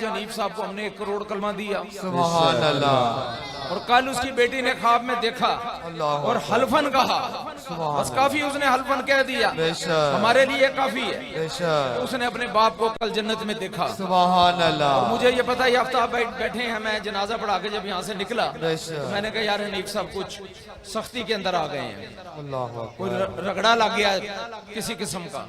حنیف صاحب کو ہم نے 1 کروڑ کلمہ دیا، سبحان اللہ۔ اور کل اس کی بیٹی نے خواب میں دیکھا اور حلفن کہا، بس کافی اس نے حلفن کہہ دیا، ہمارے لیے کافی ہے۔ اس نے اپنے باپ کو کل جنت میں دیکھا، سبحان اللہ۔ مجھے یہ پتا یہ ہفتہ بیٹھے ہیں، میں جنازہ پڑھا کے جب یہاں سے نکلا تو میں نے کہا یار حنیف صاحب کچھ سختی کے اندر آ گئے ہیں، کوئی رگڑا لگ گیا کسی قسم کا،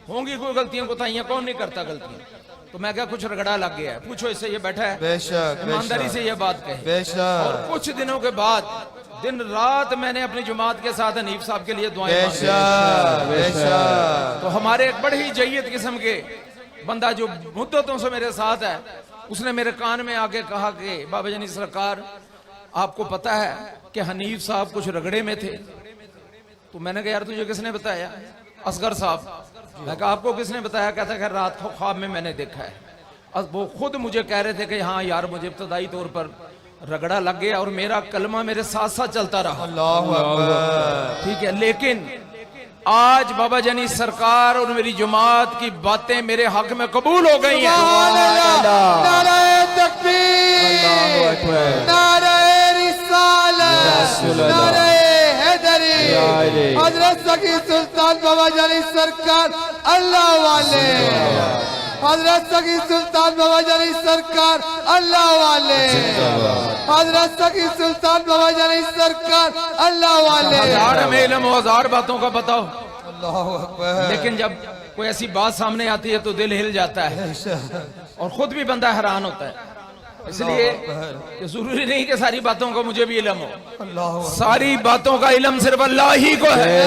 ہوں گی کوئی غلطیاں کوتاہیاں، کون نہیں کرتا غلطیاں، تو میں کہا کچھ رگڑا لگ گیا ہے، پوچھو اس سے، یہ بیٹھا ہے، بے شک ایمانداری سے یہ بات کہے۔ بے شک اور کچھ دنوں کے بعد دن رات میں نے اپنی جماعت کے ساتھ حنیف صاحب کے لیے دعائیں بے مانگی۔ شک بے شک۔ تو ہمارے ایک بڑی جید قسم کے بندہ جو مدتوں سے میرے ساتھ ہے، اس نے میرے کان میں آ کے کہا کہ بابا جانی سرکار آپ کو پتا ہے کہ حنیف صاحب کچھ رگڑے میں تھے؟ تو میں نے کہا یار تجھے کس نے بتایا؟ اصغر صاحب۔ میں کہا آپ کو کس نے بتایا؟ کہتا ہے رات کو خواب میں نے دیکھا ہے۔ وہ خود مجھے کہہ رہے تھے کہ ہاں یار مجھے ابتدائی طور پر رگڑا لگ گیا اور میرا کلمہ میرے ساتھ ساتھ چلتا رہا، اللہ اکبر۔ ٹھیک ہے، لیکن آج بابا جانی سرکار اور میری جماعت کی باتیں میرے حق میں قبول ہو گئی ہیں۔ سبحان اللہ۔ نعرہ تکبیر، نعرہ رسالت، نعرہ حیدری، حضرت سخی سلطان بابا جانی سرکار اللہ والے، حضرت سخی سلطان بابا جانی سرکار اللہ والے، حضرت سخی سلطان بابا جانی سرکار اللہ والے۔ ہزار ہمیں علم ہو، 1000 باتوں کا بتاؤ، اللہ اکبر۔ لیکن جب کوئی ایسی بات سامنے آتی ہے تو دل ہل جاتا ہے اور خود بھی بندہ حیران ہوتا ہے۔ اس لیے کہ ضروری نہیں کہ ساری باتوں کا مجھے بھی علم ہو، ساری باتوں کا علم صرف اللہ ہی کو ہے۔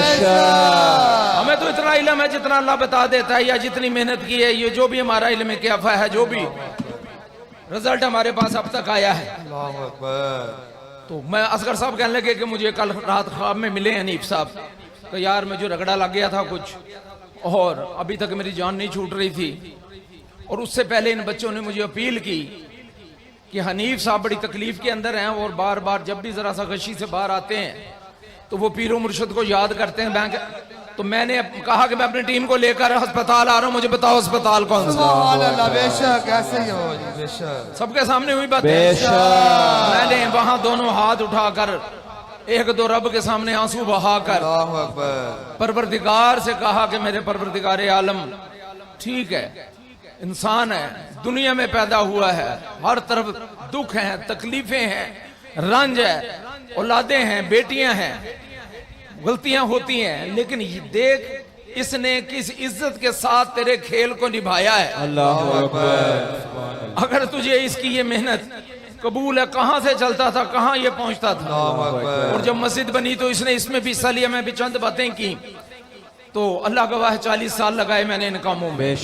ہمیں تو اتنا علم ہے جتنا اللہ بتا دیتا ہے، یا جتنی محنت کی ہے، یہ جو بھی ہمارا علم کیفا ہے، جو بھی رزلٹ ہمارے پاس اب تک آیا ہے۔ اللہ اکبر۔ تو میں اصغر صاحب کہنے لگے کہ مجھے کل رات خواب میں ملے حنیف صاحب کہ یار مجھے رگڑا لگ گیا تھا کچھ، اور ابھی تک میری جان نہیں چھوٹ رہی تھی، اور اس سے پہلے ان بچوں نے مجھے اپیل کی کہ حنیف صاحب بڑی تکلیف کے اندر ہیں اور بار بار جب بھی ذرا سا غشی سے باہر آتے ہیں تو وہ پیر و مرشد کو یاد کرتے ہیں۔ تو میں نے کہا کہ میں اپنی ٹیم کو لے کر ہسپتال آ رہا ہوں، مجھے بتاؤ ہسپتال کون سا؟ سبحان اللہ۔ بے شک ایسے ہی ہو جی، بے شک سب کے سامنے ہوئی بات ہے۔ بے شک۔ میں نے وہاں دونوں ہاتھ اٹھا کر ایک دو رب کے سامنے آنسو بہا کر اللہ اکبر۔ پروردگار سے کہا کہ میرے پروردگار عالم، ٹھیک ہے انسان ہے، دنیا میں پیدا ہوا ہے، ہر طرف دکھ ہیں، تکلیفیں ہیں، رنج ہے، اولادیں ہیں، بیٹیاں ہیں، غلطیاں ہوتی ہیں، لیکن دیکھ اس نے کس عزت کے ساتھ تیرے کھیل کو نبھایا ہے۔ اللہ اکبر۔ اگر تجھے اس کی یہ محنت قبول ہے، کہاں سے چلتا تھا کہاں یہ پہنچتا تھا، اللہ اکبر۔ اور جب مسجد بنی تو اس نے اس میں بھی حصہ لیا۔ میں بھی چند باتیں کی تو اللہ گواہ 40 سال لگائے میں نے ان کاموں میں۔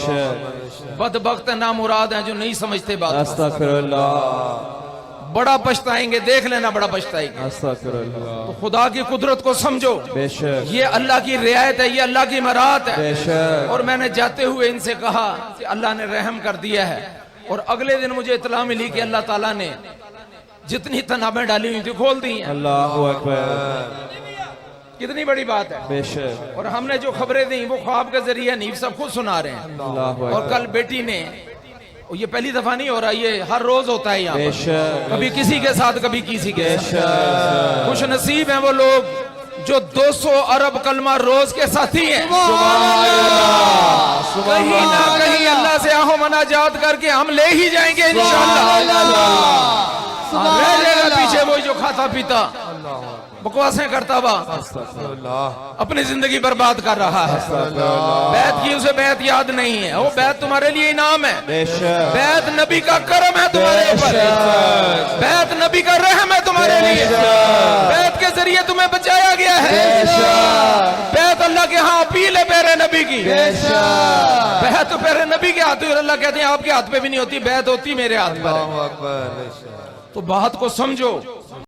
بدبخت نامراد ہیں جو نہیں سمجھتے بات، استغفر اللہ، بڑا پچھتائیں گے، دیکھ لینا بڑا پچھتائیں گے۔ استغفر اللہ، تو خدا کی قدرت کو سمجھو، بے شک یہ اللہ کی رعایت ہے، یہ اللہ کی مرات ہے۔ بے شک۔ اور میں نے جاتے ہوئے ان سے کہا کہ اللہ نے رحم کر دیا ہے، اور اگلے دن مجھے اطلاع ملی کہ اللہ تعالیٰ نے جتنی تنابیں ڈالی ہوئی تھی کھول دی ہیں۔ اللہ اکبر، کتنی بڑی بات ہے۔ بے شک، اور ہم نے جو خبریں دیں وہ خواب کے ذریعے حنیف صاحب خود سنا رہے ہیں، اللہ اور اکبر، کل بیٹی نے، یہ پہلی دفعہ نہیں ہو رہا، یہ ہر روز ہوتا ہے یہاں بے پر، شک، کبھی کسی کے ساتھ کبھی کسی کے بے ساتھ۔ شک، خوش نصیب ہیں وہ لوگ جو 200 ارب کلمہ روز کے ساتھی ہیں، کہیں نہ کہیں اللہ سے آہو مناجات کر کے ہم لے ہی جائیں گے انشاءاللہ۔ رہ جائے گا پیچھے وہی جو کھاتا پیتا بکواسیں کرتا ہوا اپنی زندگی برباد کر رہا ہے۔ بیعت کی اسے بیعت یاد نہیں ہے، وہ بیعت تمہارے لیے انعام ہے، بے شک، بیعت نبی کا کرم ہے تمہارے اوپر، بیعت نبی کا رحم ہے تمہارے لیے، بیعت کے ذریعے تمہیں بچایا گیا ہے، بیعت اللہ کے ہاں اپیل ہے پیارے نبی کی، بیعت تو پیارے نبی کے ہاتھ ہوئی، اللہ کہتے ہیں آپ کے ہاتھ پہ بھی نہیں ہوتی، بیعت ہوتی میرے ہاتھ پر ہے۔ تو بات کو سمجھو،